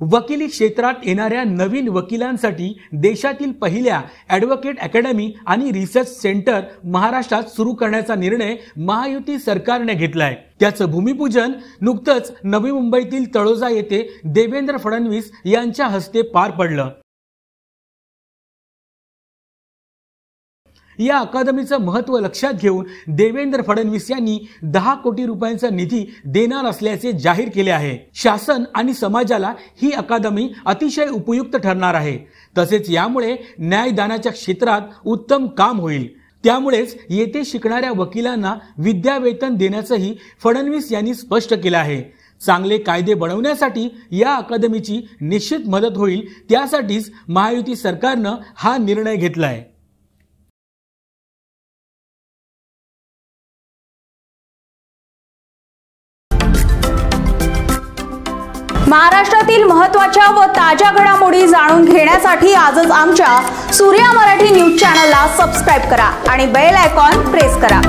वकिली क्षेत्रात येणाऱ्या नवीन वकिलांसाठी देशातील पहिल्या ॲडव्होकेट अकॅडमी आणि रिसर्च सेंटर महाराष्ट्रात सुरू करण्याचा निर्णय महायुती सरकारने घेतलाय। त्याचं भूमिपूजन नुकतंच नवी मुंबईतील तळोजा येथे देवेंद्र फडणवीस यांच्या हस्ते पार पडलं। या अकादमीचं महत्त्व लक्षात घेऊन देवेंद्र फडणवीस यांनी 10 कोटी रुपयांचा निधी देणार असल्याचे जाहीर केले आहे। शासन आणि समाजाला ही अकादमी अतिशय उपयुक्त ठरणार आहे। तसेच यामुळे न्यायदानाच्या क्षेत्रात उत्तम काम होईल। त्यामुळेच येथे शिकणाऱ्या वकिलांना विद्यावेतन देण्याचंही फडणवीस यांनी स्पष्ट केलं आहे। चांगले कायदे बनवण्यासाठी या अकादमीची निश्चित मदत होईल। त्यासाठीच महायुती सरकारनं हा निर्णय घेतलाय। महाराष्ट्रातील महत्त्वाच्या व ताज्या घडामोडी जाणून घेण्यासाठी आजच आमच्या सूर्या मराठी न्यूज चॅनलला सबस्क्राइब करा आणि बेल आयकॉन प्रेस करा।